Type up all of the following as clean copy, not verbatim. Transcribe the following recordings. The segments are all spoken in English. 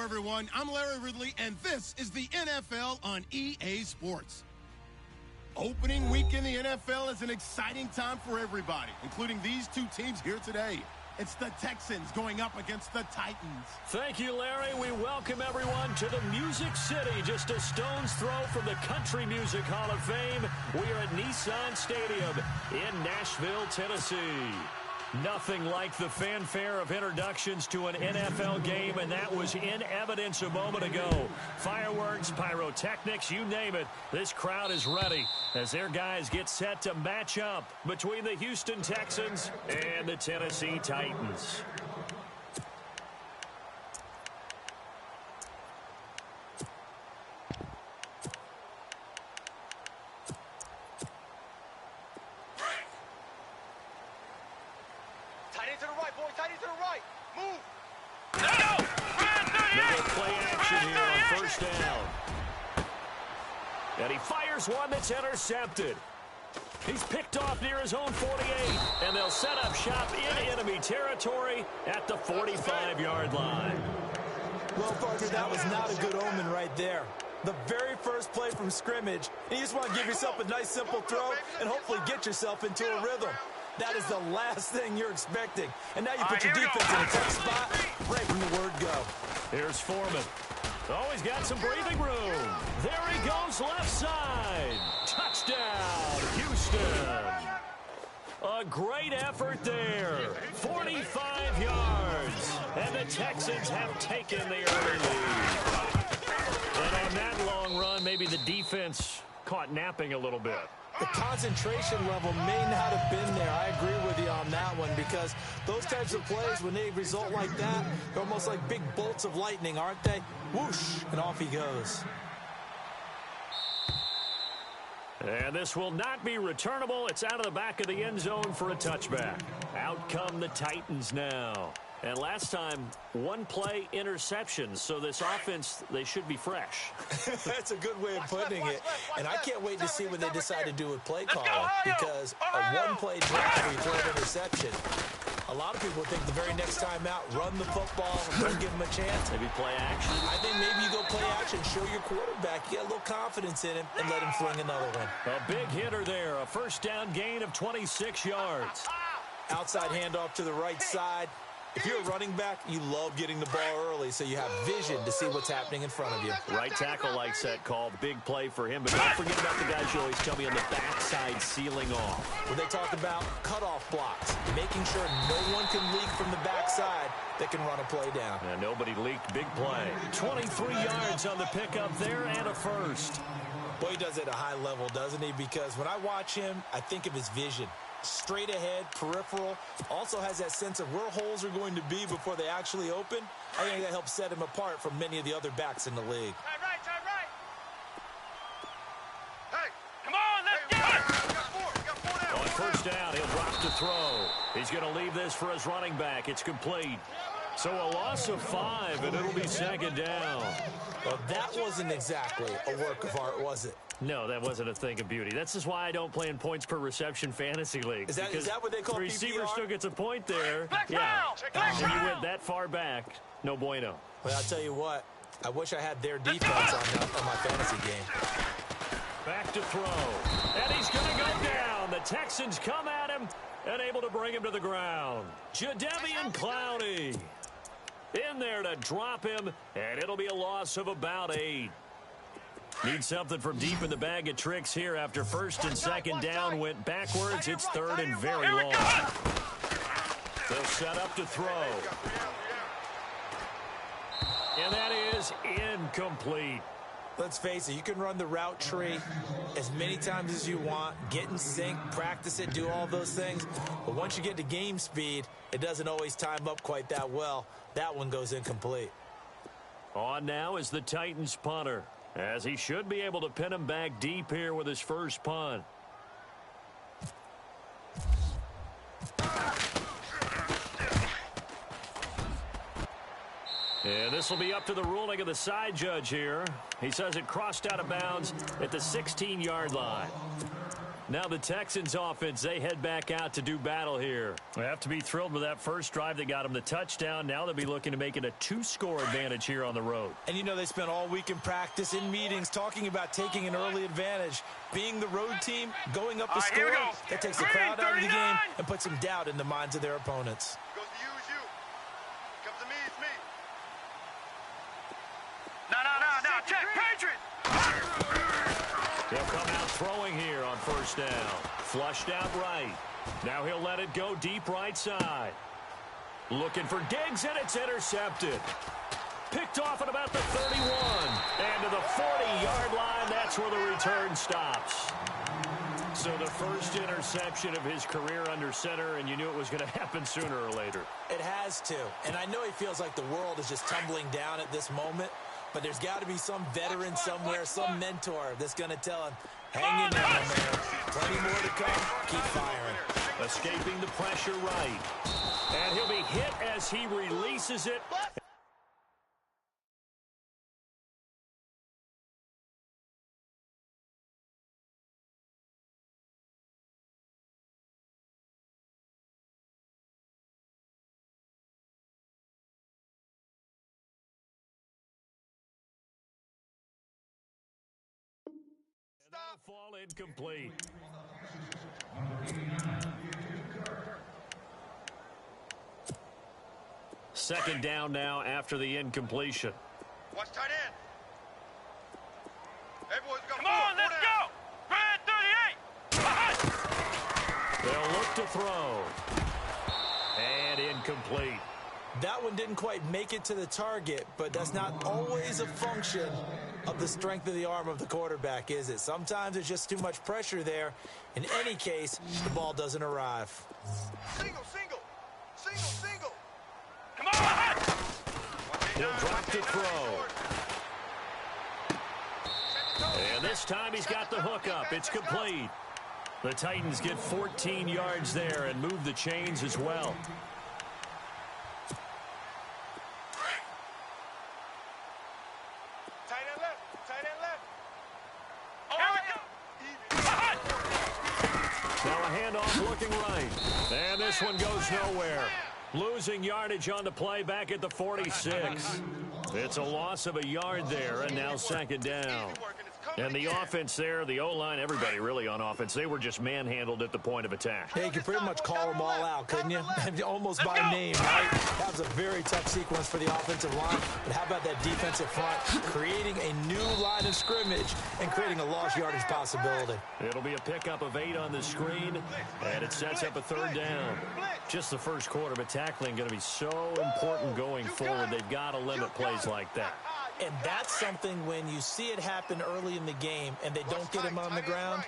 everyone. I'm Larry Ridley, and this is the NFL on EA Sports. Opening week in the NFL is an exciting time for everybody, including these two teams here today. It's the Texans going up against the Titans. Thank you, Larry. We welcome everyone to the Music City, just a stone's throw from the Country Music Hall of Fame. We are at Nissan Stadium in Nashville, Tennessee. Nothing like the fanfare of introductions to an NFL game, and that was in evidence a moment ago. Fireworks, pyrotechnics, you name it. This crowd is ready as their guys get set to match up between the Houston Texans and the Tennessee Titans. And he fires one that's intercepted. He's picked off near his own 48, and they'll set up shop in enemy territory at the 45-yard line. Well, Parker, that was not a good omen right there. The very first play from scrimmage, and you just want to give yourself a nice, simple throw and hopefully get yourself into a rhythm. That is the last thing you're expecting. And now you put your defense in a tough spot right from the word go. Here's Foreman. Oh, he's got some breathing room. There he goes left side. Touchdown, Houston. A great effort there. 45 yards. And the Texans have taken the early lead. And on that long run, maybe the defense caught napping a little bit. The concentration level may not have been there. I agree with you on that one, because those types of plays, when they result like that, they're almost like big bolts of lightning, aren't they? Whoosh, and off he goes. And this will not be returnable. It's out of the back of the end zone for a touchback. Out come the Titans now. And last time, one play interception. So this offense, they should be fresh. That's a good way of putting it. And I can't wait to see what they decide to do with play calling, because a one-play drive where you throw an interception, a lot of people think the very next time out, run the football, don't give them a chance. Maybe play action. I think maybe you go play action, show your quarterback, get a little confidence in him, and let him fling another one. A big hitter there, a first down gain of 26 yards. Outside handoff to the right side. If you're a running back, you love getting the ball early so you have vision to see what's happening in front of you. Right tackle likes that call. Big play for him. But don't forget about the guys you always tell me on the backside sealing off. When they talk about cutoff blocks, making sure no one can leak from the backside that can run a play down. And nobody leaked. Big play. 23 yards on the pickup there and a first. Boy, he does it at a high level, doesn't he? Because when I watch him, I think of his vision. Straight ahead, peripheral, also has that sense of where holes are going to be before they actually open. I think that helps set him apart from many of the other backs in the league. Turn right. Hey, come on, let's get it. On first down, he'll drop to throw. He's going to leave this for his running back. It's complete. So a loss of 5, and it'll be second down. Well, that wasn't exactly a work of art, was it? No, that wasn't a thing of beauty. That's just why I don't play in points per reception fantasy league. Is that what they call the receiver PPR? still gets a point there. Yeah. When you went that far back, no bueno. Well, I'll tell you what. I wish I had their defense on my fantasy game. Back to throw. And he's going to go down. The Texans come at him and able to bring him to the ground. Jadeveon Clowney in there to drop him, and it'll be a loss of about 8. Need something from deep in the bag of tricks here after first and second down went backwards. It's third and very long. They'll set up to throw. And that is incomplete. Let's face it, you can run the route tree as many times as you want, get in sync, practice it, do all those things. But once you get to game speed, it doesn't always time up quite that well. That one goes incomplete. On now is the Titans punter, as he should be able to pin him back deep here with his first punt. And this will be up to the ruling of the side judge here. He says it crossed out of bounds at the 16-yard line. Now the Texans offense, they head back out to do battle here. They have to be thrilled with that first drive that got them the touchdown. Now they'll be looking to make it a 2-score advantage here on the road. And you know they spent all week in practice, in meetings, talking about taking an early advantage. Being the road team, going up the score, that takes the crowd out of the game and puts some doubt in the minds of their opponents. Goes to you. Comes to me, it's me. No. Check, Patriot! They'll come out throwing here on first down. Flushed out right. Now he'll let it go deep right side. Looking for Diggs, and it's intercepted. Picked off at about the 31. And to the 40-yard line, that's where the return stops. So the first interception of his career under center, and you knew it was going to happen sooner or later. It has to. And I know he feels like the world is just tumbling down at this moment. But there's got to be some veteran somewhere, some mentor that's going to tell him, hang in there, my man. Plenty more to come. Keep firing. Escaping the pressure right. And he'll be hit as he releases it. Fall incomplete. Second down now after the incompletion. Watch tight end. Everyone's got Come on, let's go! Red 38! They'll look to throw. And incomplete. That one didn't quite make it to the target, but that's not always a function of the strength of the arm of the quarterback, is it? Sometimes there's just too much pressure there. In any case, the ball doesn't arrive. Single. Come on! He'll drop to throw. And this time he's got the hook up. It's complete. The Titans get 14 yards there and move the chains as well. Tight end left. Now a handoff looking right. And this one goes nowhere. Losing yardage on the play back at the 46. It's a loss of a yard there, and now second down. And the offense there, the O-line, everybody really on offense, they were just manhandled at the point of attack. Yeah, you could pretty much call them all out, couldn't you? Almost by name, right? That was a very tough sequence for the offensive line. But how about that defensive front creating a new line of scrimmage and creating a lost yardage possibility? It'll be a pickup of 8 on the screen, and it sets up a third down. Just the first quarter, but tackling going to be so important going forward. They've got to limit plays like that. And that's something when you see it happen early in the game and they don't get him on the ground,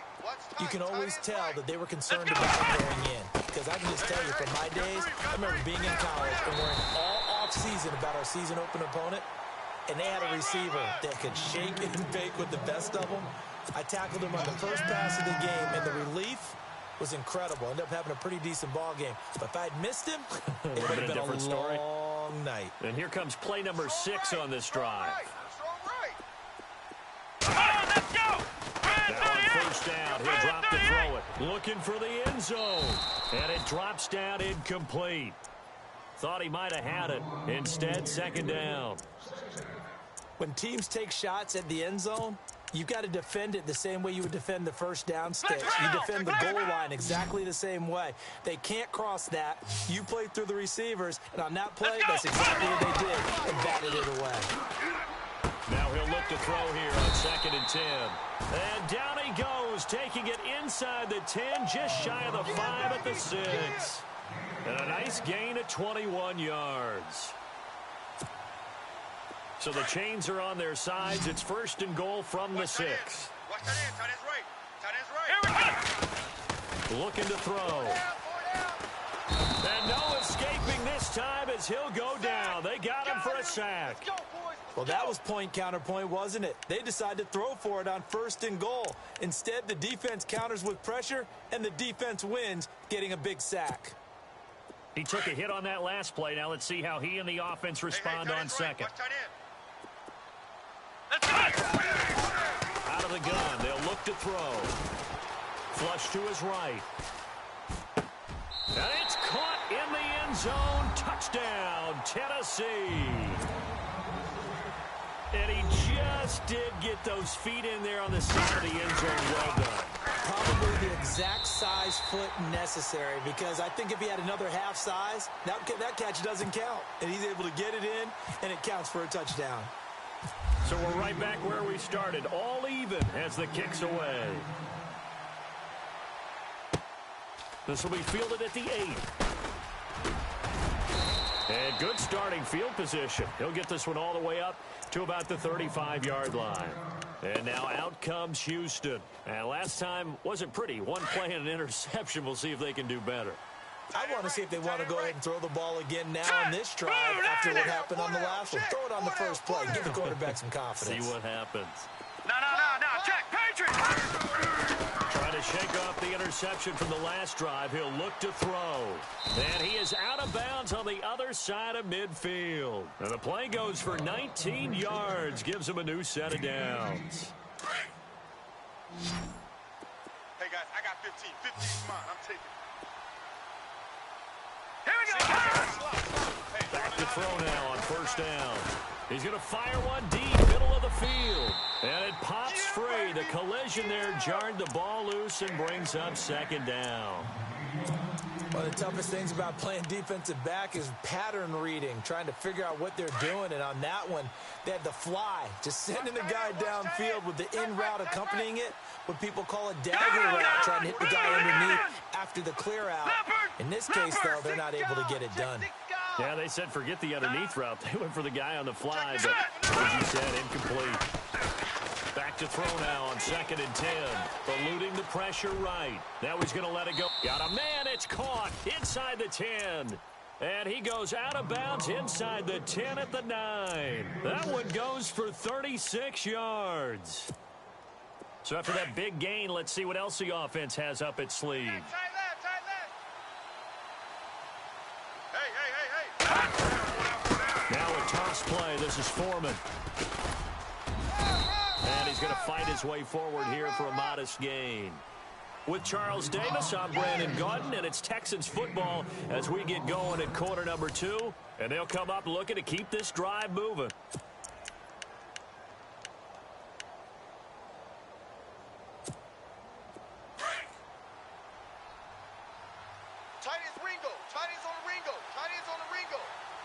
you can always tell that they were concerned about him going in. Because I can just tell you from my days, I remember being in college and worrying all off-season about our season open opponent, and they had a receiver that could shake and bake with the best of them. I tackled him on the first pass of the game, and the relief was incredible. Ended up having a pretty decent ball game. But if I had missed him, it would have been a different story. Long night. And here comes play number 6 on this drive. Come on, let's go! Now on first down, he'll drop to throw it. Looking for the end zone. And it drops down incomplete. Thought he might have had it. Instead, second down. When teams take shots at the end zone, you've got to defend it the same way you would defend the first down stick. You defend the goal line exactly the same way. They can't cross that. You play through the receivers, and on that play, that's exactly what they did and batted it away. Now he'll look to throw here on 2nd and 10. And down he goes, taking it inside the 10, just shy of the 5 at the 6. And a nice gain of 21 yards. So the chains are on their sides. It's 1st and goal from the 6. Watch tight end. Tight end's right. Here we go. Looking to throw. And no escaping this time as he'll go down. They got him for a sack. Well, that was point counterpoint, wasn't it? They decided to throw for it on 1st and goal. Instead, the defense counters with pressure, and the defense wins, getting a big sack. He took a hit on that last play. Now let's see how he and the offense respond on second. Let's go! Out of the gun, they'll look to throw. Flush to his right. And it's caught in the end zone. Touchdown, Tennessee. And he just did get those feet in there on the side of the end zone. Well done. Probably the exact size foot necessary, because I think if he had another half size, that catch doesn't count. And he's able to get it in, and it counts for a touchdown. So we're right back where we started. All even as the kick's away. This will be fielded at the 8. And good starting field position. He'll get this one all the way up to about the 35-yard line. And now out comes Houston. And last time wasn't pretty. One play and an interception. We'll see if they can do better. I want to see if they want to go ahead and throw the ball again now on this drive after what happened on the last one. Throw it on the first play. Give the quarterback some confidence. See what happens. No. Check, Patriots. Trying to shake off the interception from the last drive. He'll look to throw. And he is out of bounds on the other side of midfield. And the play goes for 19 yards. Gives him a new set of downs. Hey, guys, I got 15. 15's mine. I'm taking it. Here we go. Back to throw now on first down. He's going to fire one deep, middle of the field. And it pops free. The collision there jarred the ball loose and brings up second down. One of the toughest things about playing defensive back is pattern reading, trying to figure out what they're doing. And on that one, they had the fly, just sending the guy downfield with the in route accompanying it, what people call a dagger route, trying to hit the guy underneath after the clear out. In this case, though, they're not able to get it done. Yeah, they said forget the underneath route. They went for the guy on the fly, but as you said, incomplete. Back to throw now on 2nd and 10. Eluding the pressure right. Now he's going to let it go. Got a man. It's caught inside the 10. And he goes out of bounds inside the 10 at the 9. That one goes for 36 yards. So after that big gain, let's see what else the offense has up its sleeve. Tight left. Hey. Now a toss play. This is Foreman. And he's going to fight his way forward here for a modest gain. With Charles Davis, I'm Brandon Gaudin, and it's Texans football as we get going in quarter number 2. And they'll come up looking to keep this drive moving.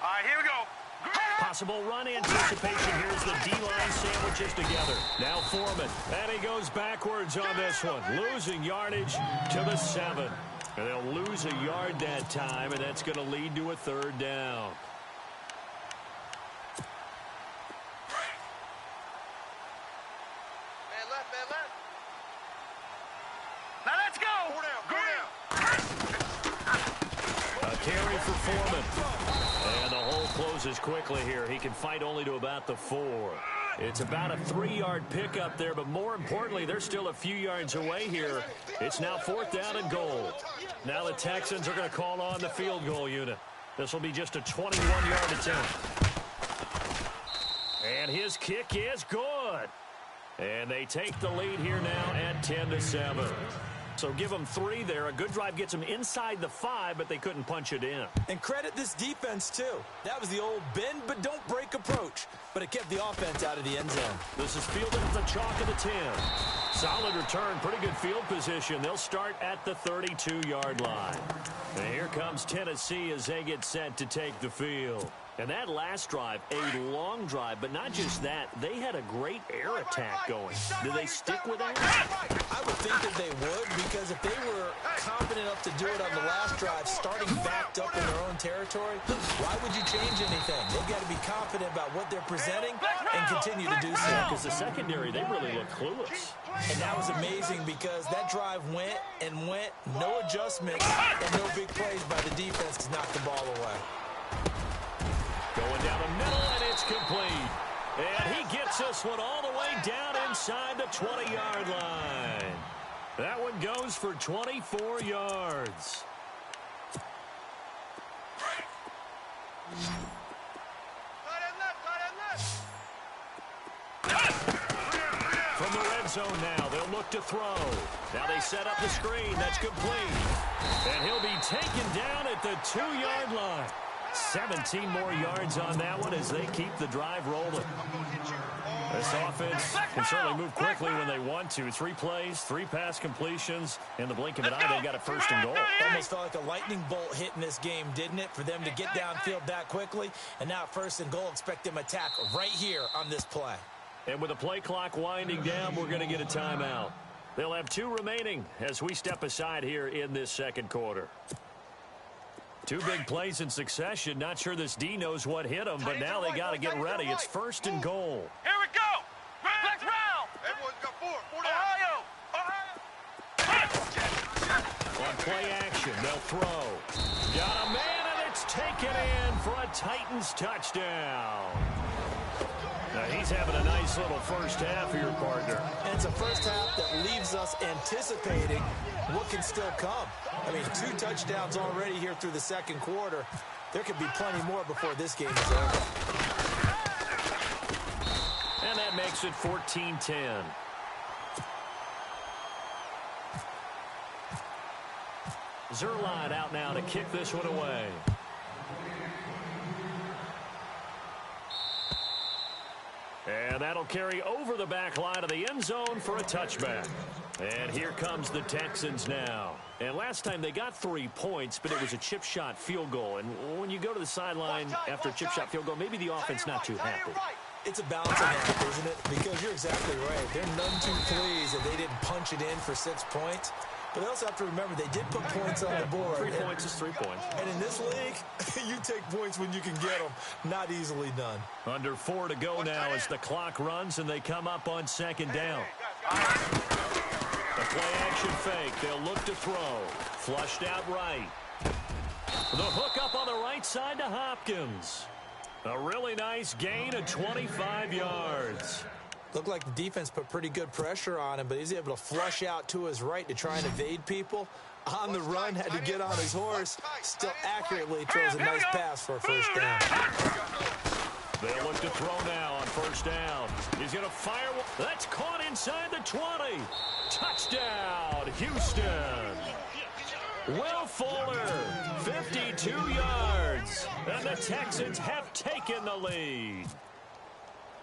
All right, here we go. Possible run anticipation. Here's the D-line sandwiches together. Now Foreman. And he goes backwards on this one. Losing yardage to the 7. And they'll lose a yard that time, and that's going to lead to a 3rd down. Man left. Now let's go. Go down. A carry for Foreman. And the hole closes quickly here. He can fight only to about the 4. It's about a 3-yard pickup there, but more importantly, they're still a few yards away here. It's now 4th down and goal. Now the Texans are going to call on the field goal unit. This will be just a 21-yard attempt. And his kick is good. And they take the lead here now at 10-7. So give them 3 there. A good drive gets them inside the 5, but they couldn't punch it in. And credit this defense, too. That was the old bend but don't break approach, but it kept the offense out of the end zone. This is fielded at the chalk of the 10. Solid return, pretty good field position. They'll start at the 32-yard line. And here comes Tennessee as they get set to take the field. And that last drive, a long drive, but not just that. They had a great air attack going. Do they stick with that? I would think that they would, because if they were confident enough to do it on the last drive, starting backed up in their own territory, why would you change anything? They've got to be confident about what they're presenting and continue to do so. Because the secondary, they really look clueless. And that was amazing because that drive went, no adjustments, and no big plays by the defense to knock the ball away. Going down the middle, and it's complete. And he gets this one all the way down inside the 20-yard line. That one goes for 24 yards. From the red zone now. They'll look to throw. Now they set up the screen. That's complete. And he'll be taken down at the 2-yard line. 17 more yards on that one as they keep the drive rolling. This offense can certainly move quickly when they want to. 3 plays, 3 pass completions. In the blink of an eye, they've got a 1st and goal. Almost felt like a lightning bolt hit in this game, didn't it? For them to get downfield that quickly. And now 1st and goal, expect them to attack right here on this play. And with the play clock winding down, we're going to get a timeout. They'll have 2 remaining as we step aside here in this 2nd quarter. 2 big plays in succession. Not sure this D knows what hit them, but now they got to get ready. It's 1st and goal. Here we go. Let's round. Everyone's got 4 down. On play action, they'll throw. Got a man, and it's taken in for a Titans touchdown. Now he's having a nice little first half here, partner. And it's a first half that leaves us anticipating what can still come. I mean, 2 touchdowns already here through the 2nd quarter. There could be plenty more before this game is over. And that makes it 14-10. Zerline out now to kick this one away. And that'll carry over the back line of the end zone for a touchback. And here comes the Texans now. And last time they got 3 points, but it was a chip shot field goal. And when you go to the sideline after a chip shot field goal, maybe the offense not too happy. It's a balancing act, isn't it? Because you're exactly right. They're none too pleased that they didn't punch it in for 6 points. But they also have to remember they did put points on the board. 3 points is 3 points. And in this league, you take points when you can get them. Not easily done. Under 4 to go now as the clock runs and they come up on 2nd down. The play action fake. They'll look to throw. Flushed out right. The hook up on the right side to Hopkins. A really nice gain of 25 yards. Looked like the defense put pretty good pressure on him, but he's able to flush out to his right to try and evade people. On the run, had to get on his horse. Still accurately throws a nice pass for a 1st down. They'll look to throw now on 1st down. He's going to fire. That's caught inside the 20. Touchdown, Houston. Will Fuller, 52 yards. And the Texans have taken the lead.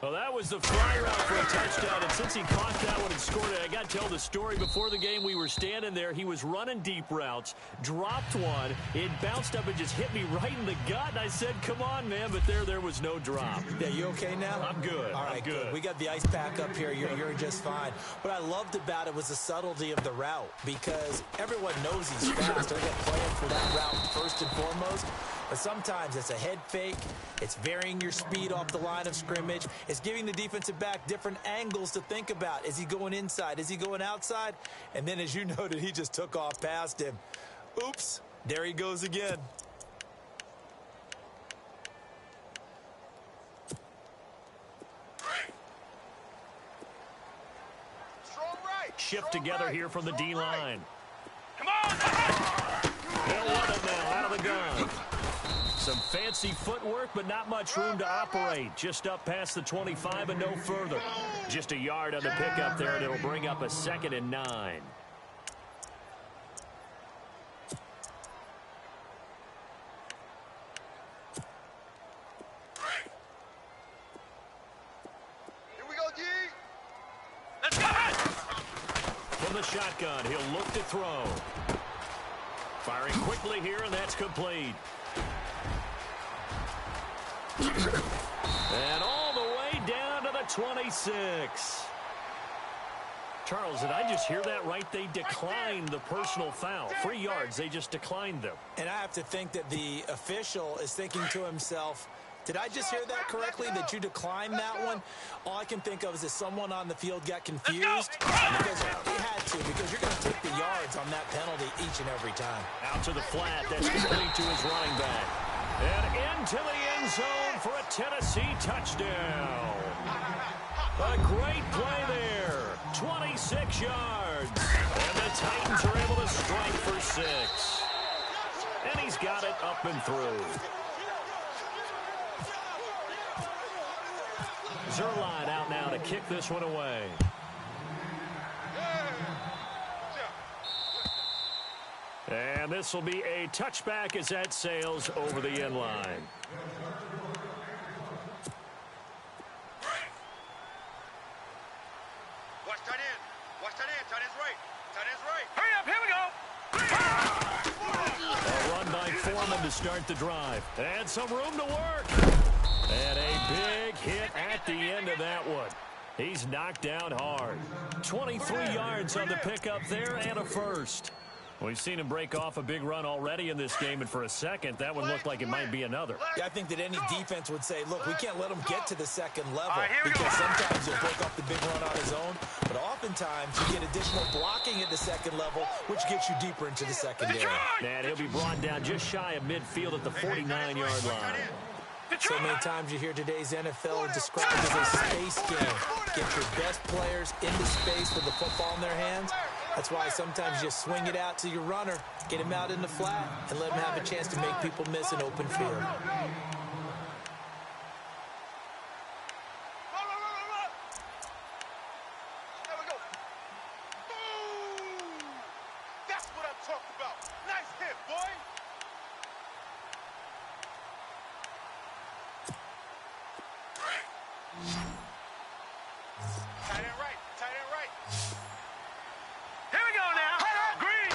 Well, that was the fly route for a touchdown, and since he caught that one and scored it, I got to tell the story. Before the game, we were standing there. He was running deep routes, dropped one. It bounced up and just hit me right in the gut, and I said, come on, man, but there was no drop. Yeah, you okay now? I'm good. All right, I'm good. We got the ice pack up here. You're just fine. What I loved about it was the subtlety of the route, because everyone knows he's fast. They're going to play him for that route first and foremost. But sometimes it's a head fake. It's varying your speed off the line of scrimmage. It's giving the defensive back different angles to think about. Is he going inside? Is he going outside? And then, as you noted, he just took off past him. Oops, there he goes again. Shift together here from the D-line. Come on! They'll run it now out of the gun. Some fancy footwork, but not much room to operate. Just up past the 25 and no further. Just a yard on the pickup there, and it'll bring up a 2nd and 9. Here we go, G. Let's go! From the shotgun, he'll look to throw. Firing quickly here, and that's complete. And all the way down to the 26. Charles, did I just hear that right? They declined the personal foul. 3 yards, they just declined them. And I have to think that the official is thinking to himself, did I just hear that correctly, that you declined that one? All I can think of is that someone on the field got confused. Because he had to, because you're going to take the yards on that penalty each and every time. Out to the flat, that's complete to his running back. And into the end zone for a Tennessee touchdown. A great play there. 26 yards. And the Titans are able to strike for 6. And he's got it up and through. Zerline out now to kick this one away. And this will be a touchback as that sails over the end line. Watch tight end. Watch tight end. Tight end's right. Tight end's right. Hurry up, here we go. A run by Foreman to start the drive. And some room to work. And a big hit at the end of that one. He's knocked down hard. 23 yards on the pickup there and a first. We've seen him break off a big run already in this game, and for a second, that one looked like it might be another. Yeah, I think that any defense would say, look, we can't let him get to the second level. All right, here we go. Because sometimes he'll break off the big run on his own, but oftentimes you get additional blocking at the second level, which gets you deeper into the secondary. And he'll be brought down just shy of midfield at the 49-yard line. So many times you hear today's NFL described as a space game. Get your best players into space with the football in their hands. That's why sometimes you just swing it out to your runner, get him out in the flat, and let him have a chance to make people miss an open field. There we go. Boom! That's what I'm talking about. Nice hit, boy. Tight end right. Tight end right. Here we go now. Green.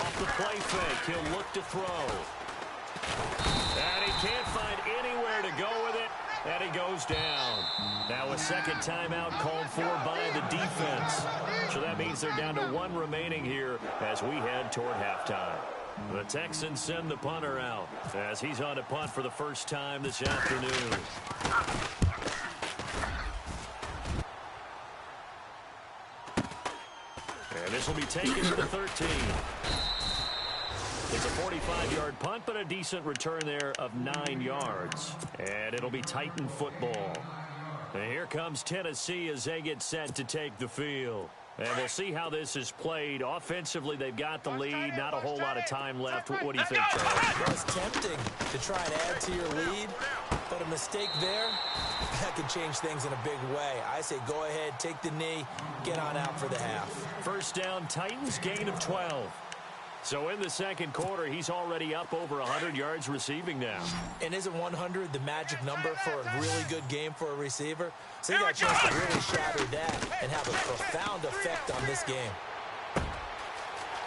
Off the play fake, he'll look to throw. And he can't find anywhere to go with it, and he goes down. Now a second timeout called for by the defense. So that means they're down to one remaining here as we head toward halftime. The Texans send the punter out as he's on to punt for the first time this afternoon. And this will be taken to the 13. It's a 45-yard punt, but a decent return there of 9 yards. And it'll be Titan football. And here comes Tennessee as they get set to take the field. And we'll see how this is played. Offensively, they've got the lead. Not a whole lot of time left. What do you think, Charles? Well, it's tempting to try and add to your lead, but a mistake there, that could change things in a big way. I say go ahead, take the knee, get on out for the half. First down, Titans, gain of 12. So in the second quarter, he's already up over 100 yards receiving now. And isn't 100 the magic number for a really good game for a receiver? So he got a chance to really shatter that and have a profound effect on this game.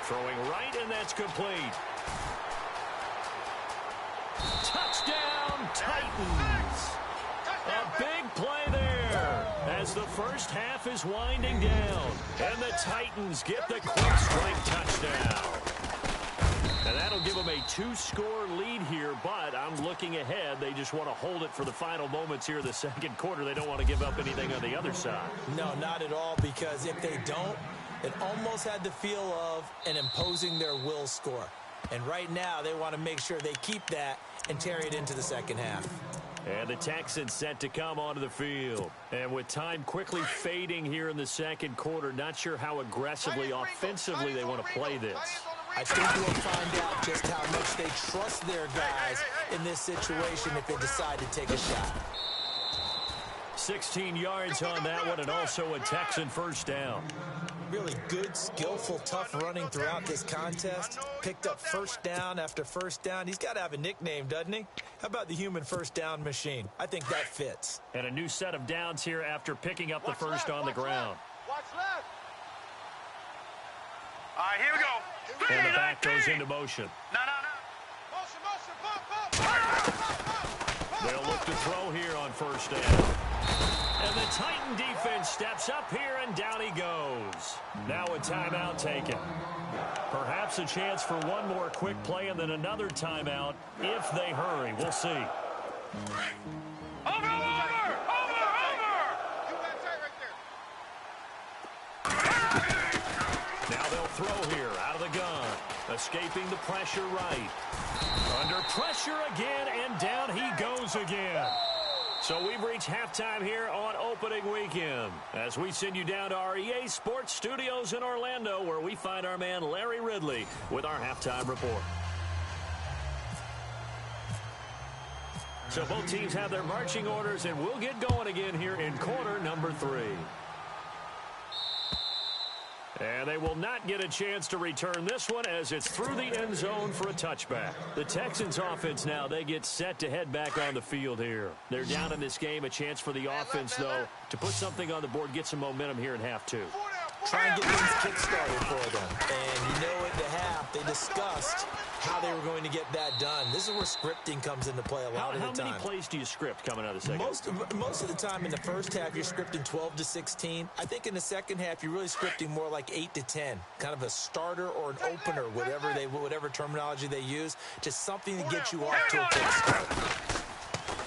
Throwing right, and that's complete. Touchdown, Titans. A big play there as the first half is winding down. And the Titans get the quick strike touchdown. And that'll give them a 2-score lead here, but I'm looking ahead. They just want to hold it for the final moments here in the second quarter. They don't want to give up anything on the other side. No, not at all, because if they don't, it almost had the feel of an imposing their will score. And right now, they want to make sure they keep that and carry it into the second half. And the Texans set to come onto the field. And with time quickly fading here in the second quarter, not sure how aggressively, offensively they want to play this. I think we'll find out just how much they trust their guys in this situation if they decide to take a shot. 16 yards on that one, and also a Texan first down. Really good, skillful, tough running throughout this contest. Picked up first down after first down. He's got to have a nickname, doesn't he? How about the human first down machine? I think that fits. And a new set of downs here after picking up the first on the ground. Watch left. All right, here we go. And the back goes into motion. No. Motion, bump. They'll look to throw here on first down. And the Titan defense steps up here, and down he goes. Now a timeout taken. Perhaps a chance for one more quick play and then another timeout if they hurry. We'll see. Over! You got tight right there. Now they'll throw here out of the gun. Escaping the pressure right. Under pressure again, and down he goes again. So we've reached halftime here on opening weekend as we send you down to our EA Sports Studios in Orlando, where we find our man Larry Ridley with our halftime report. So both teams have their marching orders, and we'll get going again here in quarter number 3. And they will not get a chance to return this one as it's through the end zone for a touchback. The Texans offense now, they get set to head back on the field here. They're down in this game. A chance for the offense, though, to put something on the board, get some momentum here in half two. Try and get things kick-started for them. And you know at the half, they discussed how they were going to get that done. This is where scripting comes into play a lot of the time. How many plays do you script coming out of the second? Most of the time in the first half, you're scripting 12 to 16. I think in the second half, you're really scripting more like 8 to 10. Kind of a starter or an opener, whatever terminology they use. Just something to get you off to a quick start.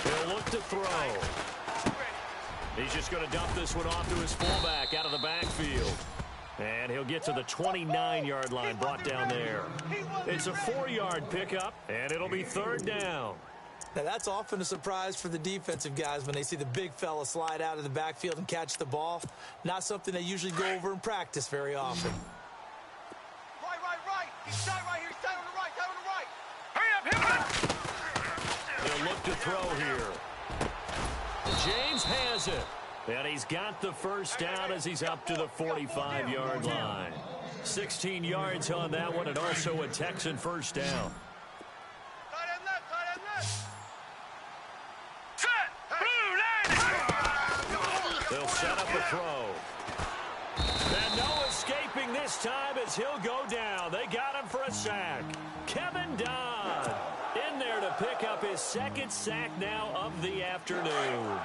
He'll look to throw. He's just going to dump this one off to his fullback out of the backfield. And he'll get to the 29-yard line, brought down there. It's a 4-yard pickup, and it'll be third down. Now, that's often a surprise for the defensive guys when they see the big fella slide out of the backfield and catch the ball. Not something they usually go over in practice very often. Right. He's tight right here. He's tight on the right. Hurry up. He'll look to throw here. James has it. And he's got the first down as he's up to the 45-yard line. 16 yards on that one, and also a Texan first down. Tight end left. Set. Blue line. They'll set up a throw. And no escaping this time as he'll go down. They got him for a sack. Kevin Dodd in there to pick up his second sack now of the afternoon.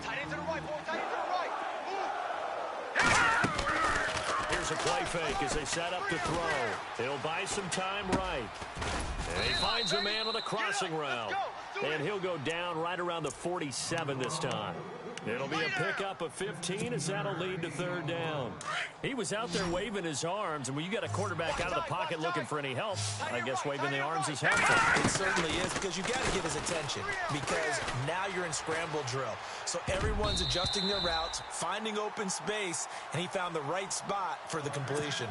Tight end to the right, boy. Tight end to the right. Here's a play fake as they set up to throw. He'll buy some time right. And he finds a man on the crossing route. And he'll go down right around the 47 this time. It'll be a pickup of 15 as that'll lead to third down. He was out there waving his arms, and when you got a quarterback out of the pocket looking for any help, I guess waving the arms is helpful. It certainly is, because you got to get his attention, because now you're in scramble drill. So everyone's adjusting their routes, finding open space, and he found the right spot for the completion.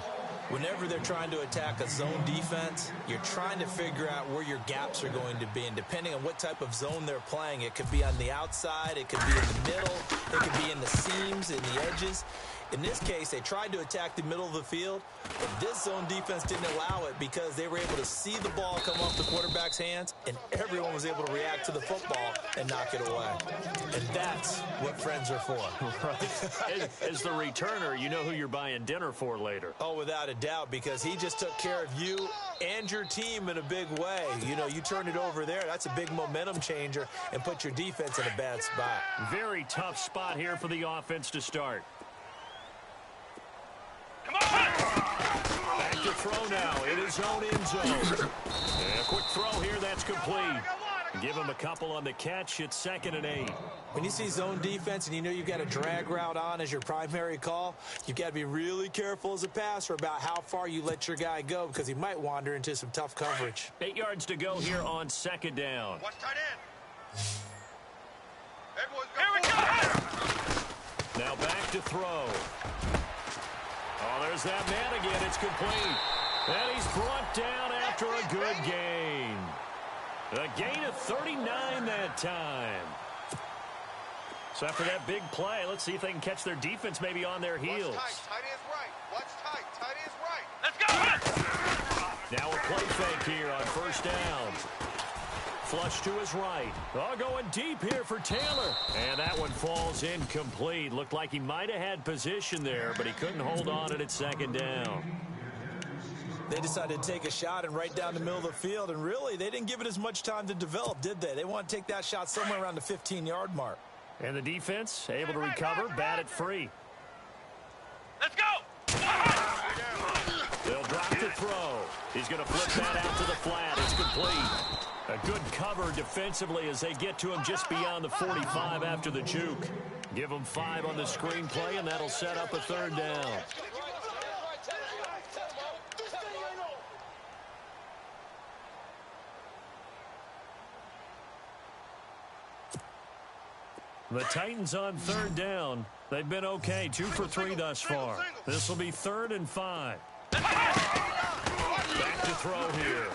Whenever they're trying to attack a zone defense, you're trying to figure out where your gaps are going to be. And depending on what type of zone they're playing, it could be on the outside, it could be in the middle, it could be in the seams, in the edges. In this case, they tried to attack the middle of the field, but this zone defense didn't allow it because they were able to see the ball come off the quarterback's hands, and everyone was able to react to the football and knock it away. And that's what friends are for. Right. As the returner, you know who you're buying dinner for later. Oh, without a doubt, because he just took care of you and your team in a big way. You know, you turn it over there, that's a big momentum changer, and put your defense in a bad spot. Very tough spot here for the offense to start. Back to throw now in his own end zone. And a quick throw here, that's complete. Give him a couple on the catch. It's 2nd and 8. When you see zone defense and you know you've got a drag route on as your primary call, you've got to be really careful as a passer about how far you let your guy go, because he might wander into some tough coverage. 8 yards to go here on 2nd down. Watch tight end. Here we go. Now back to throw. Oh, there's that man again. It's complete. And he's brought down after a good gain. A gain of 39 that time. So after that big play, let's see if they can catch their defense maybe on their heels. Watch tight end's right. Watch tight. Tight end's right. Let's go. Now a play fake here on first down. Flush to his right. Oh, going deep here for Taylor. And that one falls incomplete. Looked like he might have had position there, but he couldn't hold on it at 2nd down. They decided to take a shot and right down the middle of the field, and really, they didn't give it as much time to develop, did they? They want to take that shot somewhere around the 15-yard mark. And the defense able to recover, bat it free. Let's go. They'll drop the throw. He's going to flip that out to the flat. It's complete. A good cover defensively as they get to him just beyond the 45 after the juke. Give him 5 on the screenplay, and that'll set up a 3rd down. The Titans on 3rd down. They've been okay, 2 for 3 thus far. This will be 3rd and 5. Back to throw here.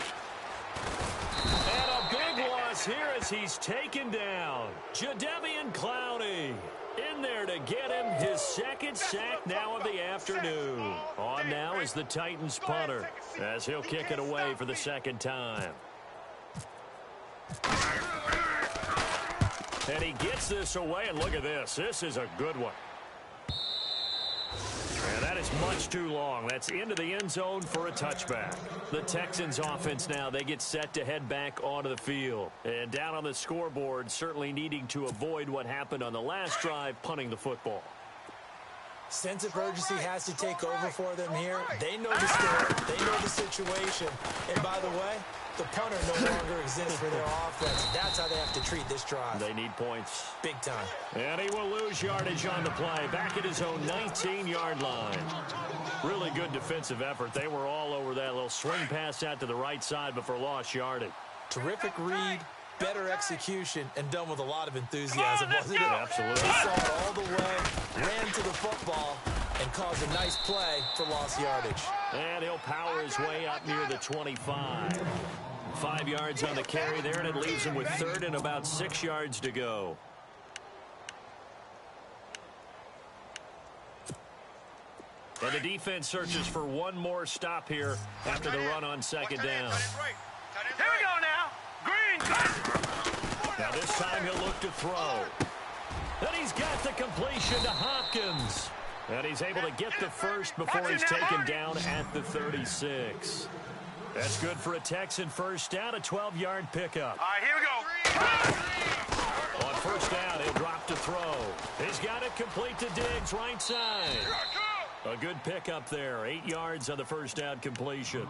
And a big loss here as he's taken down. Jadeveon Clowney in there to get him his second sack now of the afternoon. On now is the Titans punter as he'll kick it away for the second time. And he gets this away, and look at this. This is a good one. And that is much too long. That's into the end zone for a touchback. The Texans offense now, they get set to head back onto the field. And down on the scoreboard, certainly needing to avoid what happened on the last drive, punting the football. Sense of urgency has to take over for them here. They know the score. They know the situation. And by the way, the punter no longer exists for their offense. That's how they have to treat this drive. They need points. Big time. And he will lose yardage on the play. Back at his own 19-yard line. Really good defensive effort. They were all over that little swing pass out to the right side, but for lost yardage. Terrific read, better execution, and done with a lot of enthusiasm, wasn't it? Absolutely. He saw it all the way, ran to the football, and caused a nice play for lost yardage. And he'll power his way up near the 25. 5 yards on the carry there, and it leaves him with third and about 6 yards to go. And the defense searches for one more stop here after the run on second down. Here we go now. Green. Now this time he'll look to throw. And he's got the completion to Hopkins. And he's able to get the first before he's taken down at the 36. That's good for a Texan first down, a 12-yard pickup. All right, here we go. On first down, he'll drop to throw. He's got it complete to Diggs, right side. A good pickup there, 8 yards on the first down completion.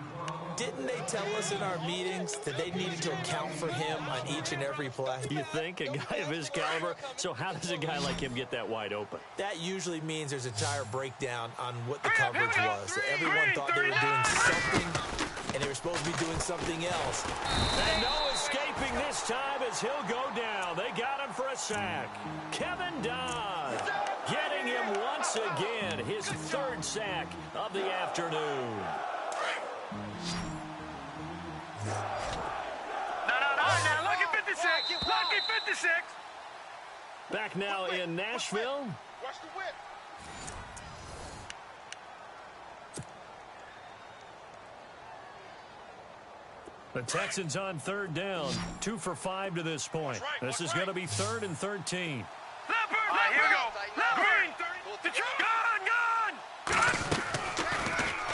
Didn't they tell us in our meetings that they needed to account for him on each and every play? You think? A guy of his caliber? So how does a guy like him get that wide open? That usually means there's a tire breakdown on what the coverage was. So everyone thought they were doing something, and they were supposed to be doing something else. And no escaping this time as he'll go down. They got him for a sack. Kevin Dodd getting him once again, his third sack of the afternoon. Now, lucky 56. Lucky 56. Back now in Nashville. Watch the whip. The Texans on third down, 2 for 5 to this point. This is going to be 3rd and 13. Leopard. Here we go. Leopard. Gone.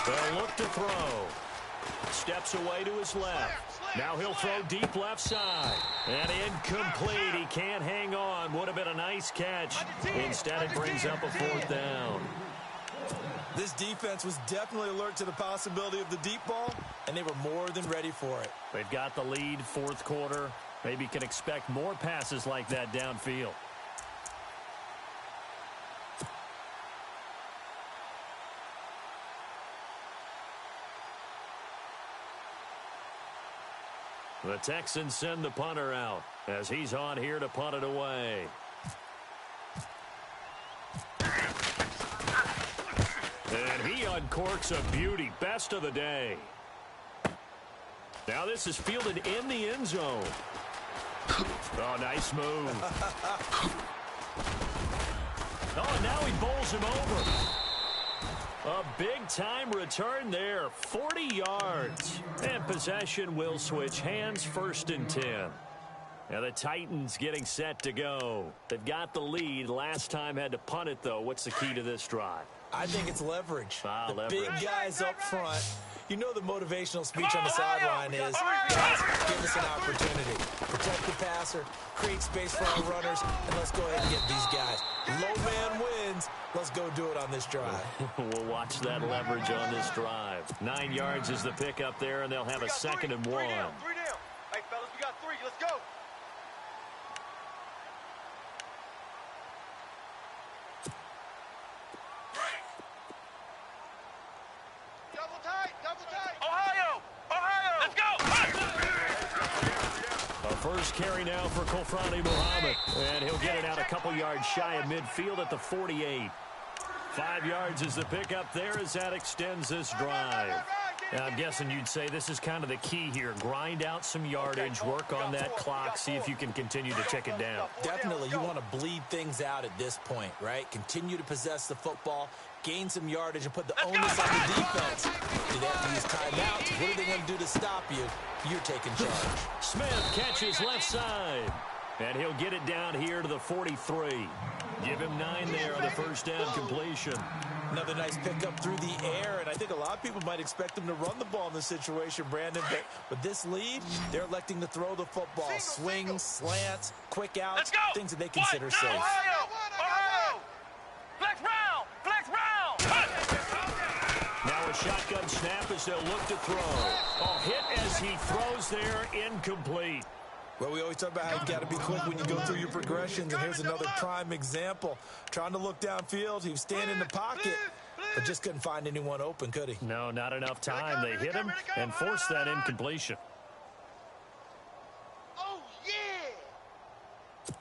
They'll look to throw. Steps away to his left. Now he'll throw deep left side. And incomplete. He can't hang on. Would have been a nice catch. Instead, it brings up a 4th down. This defense was definitely alert to the possibility of the deep ball, and they were more than ready for it. They've got the lead, 4th quarter. Maybe can expect more passes like that downfield. The Texans send the punter out as he's on here to punt it away. And he uncorks a beauty. Best of the day. Now this is fielded in the end zone. Oh, nice move. Oh, now he bowls him over. A big-time return there, 40 yards. And possession will switch hands, 1st and 10. Now the Titans getting set to go. They've got the lead. Last time had to punt it, though. What's the key to this drive? I think it's leverage. The leverage. big guys up front. You know the motivational speech on the sideline is, guys, give us an opportunity. Protect the passer, create space for our runners, and let's go ahead and get these guys. Low man wins. Let's go do it on this drive. We'll watch that leverage on this drive. 9 yards is the pickup there, and they'll have a 2nd and 1. 3 down. Hey, fellas, we got 3. Let's go. Double tight. Ohio. Let's go. A first carry now for Kofrani Muhammad. And he'll get it out a couple yards shy of midfield at the 48. 5 yards is the pickup there as that extends this drive. I'm guessing you'd say this is kind of the key here. Grind out some yardage, work on that clock, see if you can continue to tick it down. Definitely, you want to bleed things out at this point, right? Continue to possess the football, gain some yardage, and put the onus on the defense. Do they have to use timeouts? What are they going to do to stop you? You're taking charge. Smith catches left side, and he'll get it down here to the 43. Give him 9 there on the first down completion. Another nice pickup through the air, and I think a lot of people might expect them to run the ball in this situation, Brandon, but with this lead, they're electing to throw the football. Swings, slants, quick outs, things that they consider safe. Ohio! Flex round! Flex round! Now a shotgun snap as they'll look to throw. Oh, hit as he throws there, incomplete. Well, we always talk about how you got to be quick when you go through your progressions, and here's another prime example. Trying to look downfield, he was standing in the pocket, but just couldn't find anyone open, could he? No, not enough time. They hit him and forced that incompletion. Oh, yeah!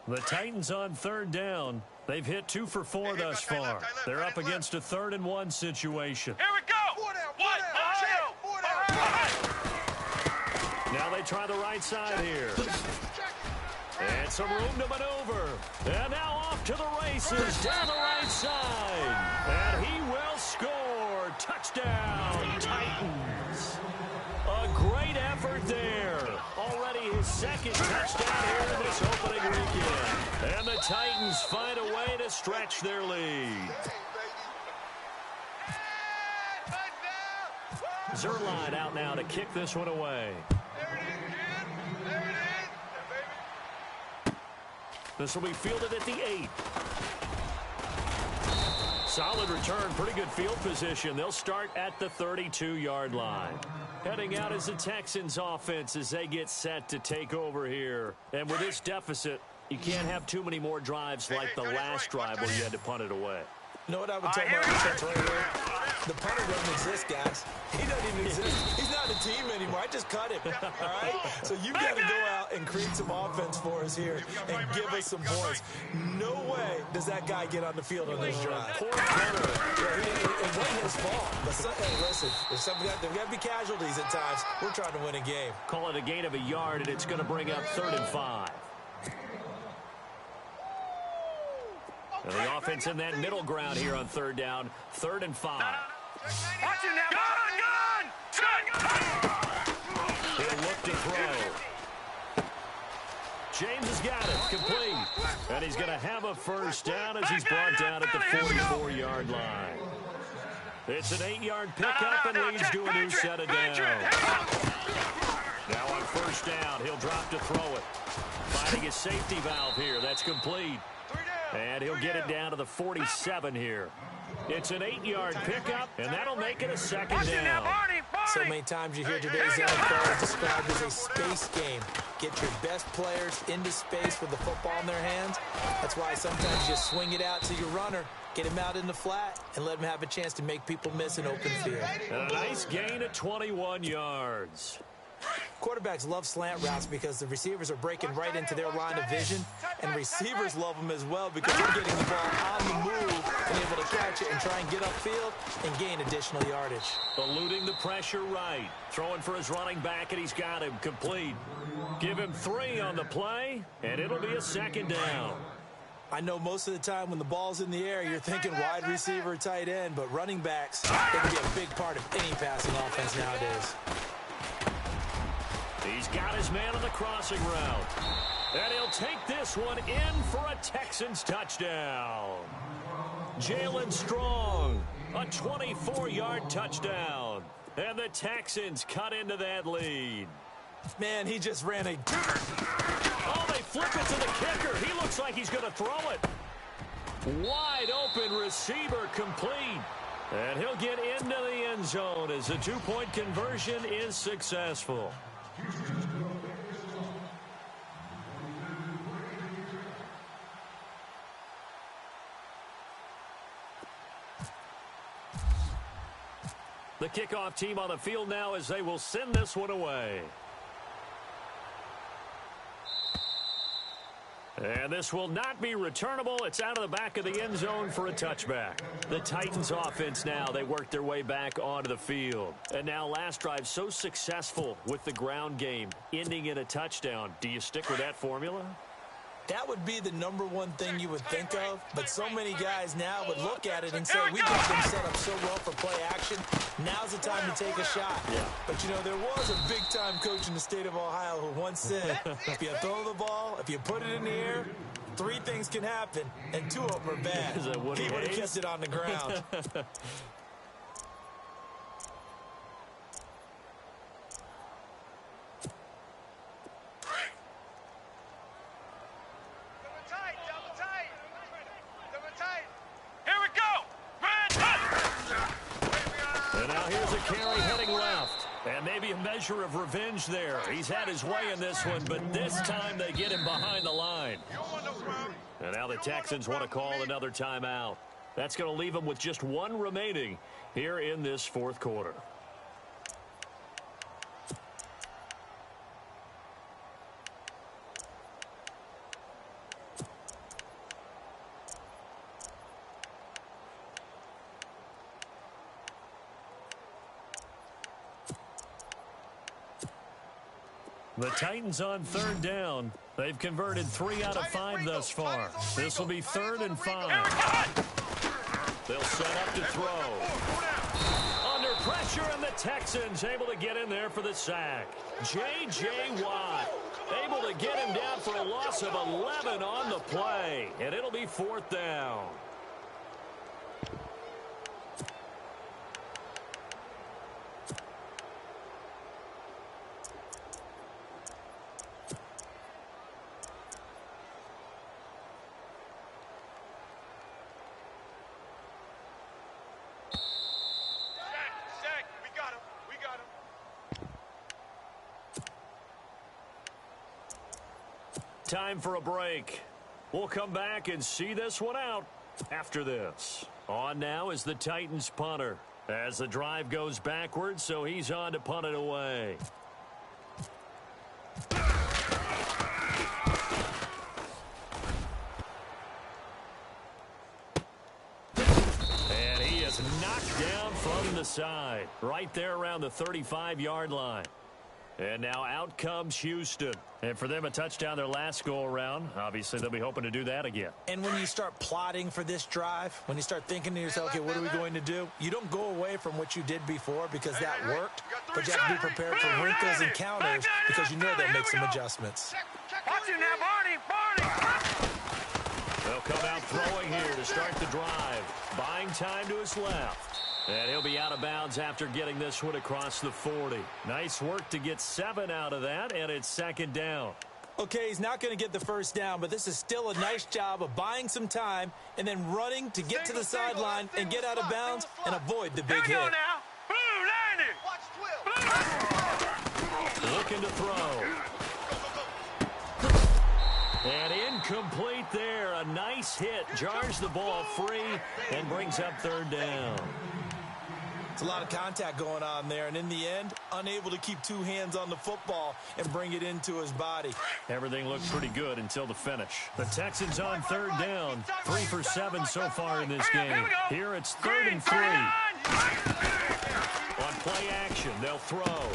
The Titans on third down. They've hit 2 for 4 thus far. They're up against a 3rd and 1 situation. Here we go! Ohio! Now they try the right side here. And some room to maneuver. And now off to the races down the right side. And he will score. Touchdown, Titans. A great effort there. Already his 2nd touchdown here in this opening weekend. And the Titans find a way to stretch their lead. Zerline out now to kick this one away. This will be fielded at the 8. Solid return, pretty good field position. They'll start at the 32-yard line. Heading out is the Texans offense as they get set to take over here. And with this deficit, you can't have too many more drives like the last drive where you had to punt it away. You know what I would tell my defense right here? The punter doesn't exist, guys. He doesn't even exist. He's not a team anymore. I just cut him, all right? So you've got to go out and create some offense for us here and give us some points. No way does that guy get on the field on this drive. Poor punter. It wasn't his fault. But hey, listen, there's got to be casualties at times. We're trying to win a game. Call it a gain of a yard, and it's going to bring up 3rd and 5. And the offense in that middle ground here on 3rd down, 3rd and 5. Watch him now. Gun! He'll look to throw. James has got it, complete. And he's going to have a first down as he's brought down at the 44-yard line. It's an 8-yard pickup and leads to a new set of downs. Now on first down, he'll drop to throw it. Finding his safety valve here. That's complete. And he'll get it down to the 47 here. It's an 8-yard pickup, and that'll make it a 2nd down. So many times you hear today's NFL described as a space game. Get your best players into space with the football in their hands. That's why sometimes you swing it out to your runner, get him out in the flat, and let him have a chance to make people miss an open field. And a nice gain of 21 yards. Quarterbacks love slant routes because the receivers are breaking right into their line of vision, and receivers love them as well because they're getting the ball on the move and able to catch it and try and get upfield and gain additional yardage. Eluding the pressure right. Throwing for his running back, and he's got him complete. Give him 3 on the play, and it'll be a 2nd down. I know most of the time when the ball's in the air, you're thinking wide receiver, tight end, but running backs, they can be a big part of any passing offense nowadays. He's got his man on the crossing route. And he'll take this one in for a Texans touchdown. Jalen Strong, a 24-yard touchdown. And the Texans cut into that lead. Man, he just ran a... Oh, they flip it to the kicker. He looks like he's going to throw it. Wide open receiver complete. And he'll get into the end zone as the 2-point conversion is successful. The kickoff team on the field now as they will send this one away. And this will not be returnable. It's out of the back of the end zone for a touchback. The Titans offense now, they work their way back onto the field. And now last drive so successful with the ground game, ending in a touchdown. Do you stick with that formula? That would be the number one thing you would think of, but so many guys now would look at it and say, we got them set up so well for play action, now's the time to take a shot. Yeah. But, you know, there was a big-time coach in the state of Ohio who once said, if you throw the ball, if you put it in the air, 3 things can happen, and 2 of them are bad. He would have kept it on the ground. Carry heading left. And maybe a measure of revenge there. He's had his way in this one, but this time they get him behind the line. And now the Texans want to call another timeout. That's going to leave them with just 1 remaining here in this 4th quarter. The Titans on 3rd down. They've converted 3 out of 5 thus far. This will be 3rd and 5. They'll set up to throw. Under pressure, and the Texans able to get in there for the sack. J.J. Watt able to get him down for a loss of 11 on the play. And it'll be 4th down. Time for a break. We'll come back and see this one out after this. On now is the Titans punter as the drive goes backwards, so he's on to punt it away. And he is knocked down from the side, right there around the 35-yard line. And now out comes Houston. And for them, a touchdown their last go-around. Obviously, they'll be hoping to do that again. And when you start plotting for this drive, when you start thinking to yourself, okay, what are we going to do? You don't go away from what you did before because that worked. But you have to be prepared for wrinkles and counters because you know they'll make some adjustments. Watch it now, Barney! They'll come out throwing here to start the drive. Buying time to his left. And he'll be out of bounds after getting this one across the 40. Nice work to get 7 out of that, and it's 2nd down. Okay, he's not going to get the 1st down, but this is still a nice job of buying some time and then running to get to the sideline and get out of bounds and avoid the big hit. Here we go now. Blue, landing. Looking to throw. And incomplete there. A nice hit. Jars the ball free and brings up 3rd down. It's a lot of contact going on there, and in the end, unable to keep 2 hands on the football and bring it into his body. Everything looked pretty good until the finish. The Texans on 3rd down. 3 for 7 so far in this game. Here it's 3rd and 3. On play action, they'll throw.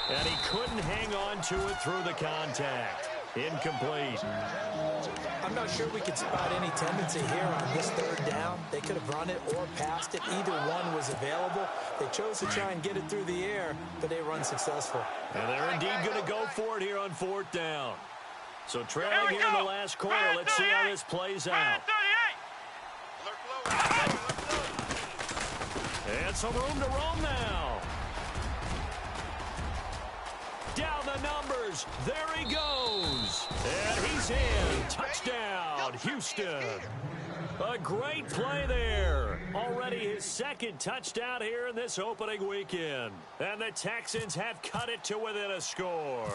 And he couldn't hang on to it through the contact. Incomplete. I'm not sure we could spot any tendency here on this 3rd down. They could have run it or passed it. Either one was available. They chose to try and get it through the air, but they were unsuccessful. And they're indeed going to go for it here on 4th down. So trailing here in the last quarter. Let's see how this plays out. And some room to roam now. Down the numbers. There he goes. And he's in. Touchdown, Houston. A great play there. Already his 2nd touchdown here in this opening weekend. And the Texans have cut it to within a score.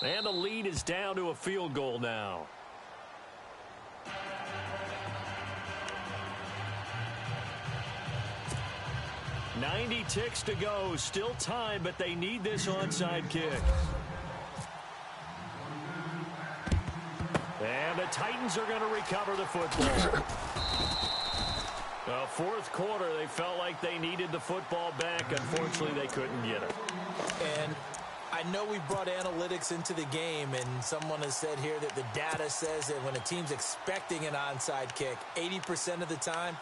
And the lead is down to a field goal now. 90 ticks to go. Still time, but they need this onside kick. And the Titans are going to recover the football. Fourth quarter, they felt like they needed the football back. Unfortunately, they couldn't get it. And I know we brought analytics into the game, and someone has said here that the data says that when a team's expecting an onside kick, 80% of the time,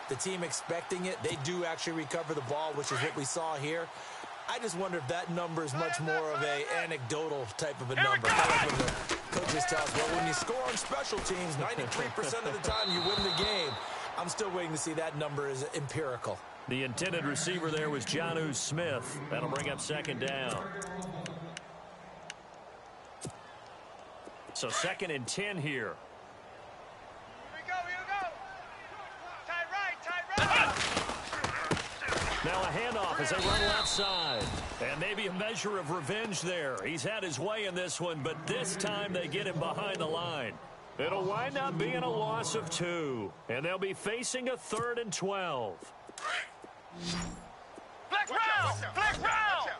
the team expecting it, they do actually recover the ball, which is what we saw here. I just wonder if that number is much more of a anecdotal type of a number. Like when the coaches tell us, well, when you score on special teams, 93% of the time you win the game. I'm still waiting to see that number is empirical. The intended receiver there was Jonnu Smith. That'll bring up second down. So 2nd and 10 here. Here we go, here we go. Tight right. Now a handoff as they run left side. And maybe a measure of revenge there. He's had his way in this one, but this time they get him behind the line. It'll wind up being a loss of 2. And they'll be facing a 3rd and 12. Flex round! Flex round!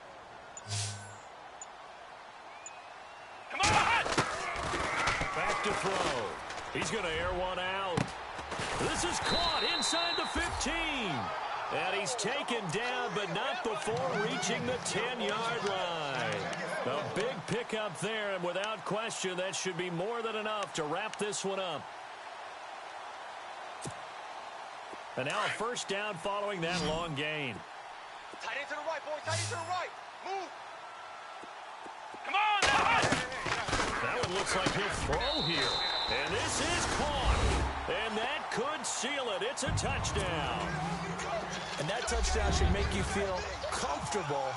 Come on! Back to throw. He's going to air one out. This is caught inside the 15. And he's taken down, but not before reaching the 10-yard line. A big pickup there, and without question, that should be more than enough to wrap this one up. And now a first down following that long gain. Tight end to the right, boys. Tight end to the right. Move. Come on, now! That one looks like he'll throw here. And this is caught. And that could seal it. It's a touchdown. And that touchdown should make you feel comfortable.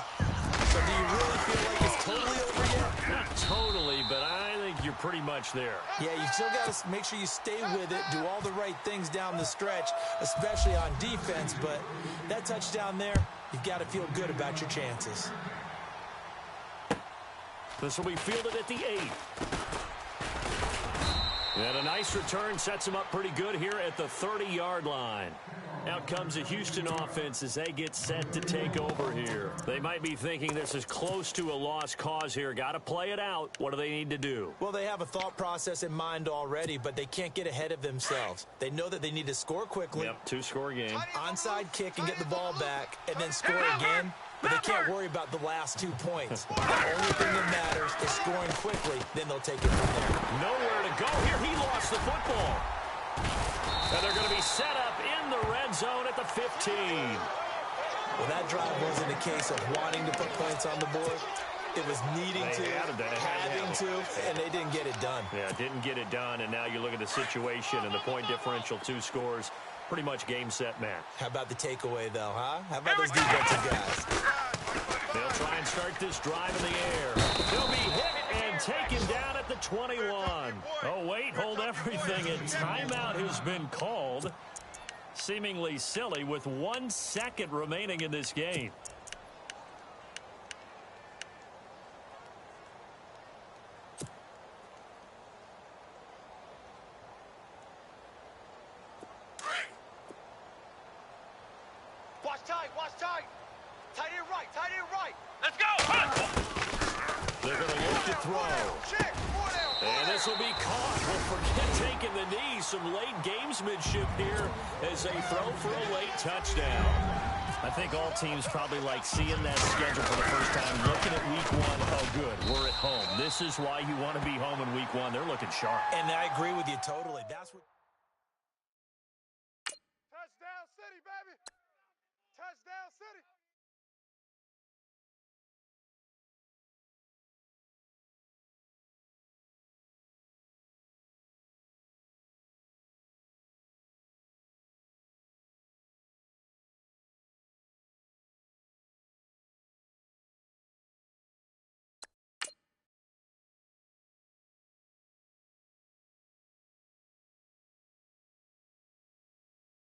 So do you really feel like it's totally over yet? Not totally, but I think you're pretty much there. Yeah, you still got to make sure you stay with it, do all the right things down the stretch, especially on defense. But that touchdown there, you've got to feel good about your chances. This will be fielded at the 8. And a nice return sets him up pretty good here at the 30-yard line. Out comes the Houston offense as they get set to take over here. They might be thinking this is close to a lost cause here. Got to play it out. What do they need to do? Well, they have a thought process in mind already, but they can't get ahead of themselves. They know that they need to score quickly. Yep, 2-score game. Onside kick and get the ball back, and then score again. But they can't worry about the last 2 points. The only thing that matters is scoring quickly. Then they'll take it from there. Nowhere to go here. He lost the football. And they're going to be set up in the red zone at the 15. Well, that drive wasn't a case of wanting to put points on the board. It was needing having to, and they didn't get it done. Yeah, didn't get it done, and now you look at the situation and the point differential, 2 scores, pretty much game, set, match. How about the takeaway, though, huh? How about those defensive guys? They'll try and start this drive in the air. They'll be hit and taken down at the 21. Oh, wait, hold everything. A timeout has been called. Seemingly silly with 1 second remaining in this game. Watch tight, watch tight. Tight end right, tight end right. Let's go! They're going to look to throw. Check. And this will be caught. Well, forget taking the knee. Some late gamesmanship here as they throw for a late touchdown. I think all teams probably like seeing that schedule for the first time, looking at week 1. Oh, good, we're at home. This is why you want to be home in week 1. They're looking sharp. And I agree with you totally. That's what...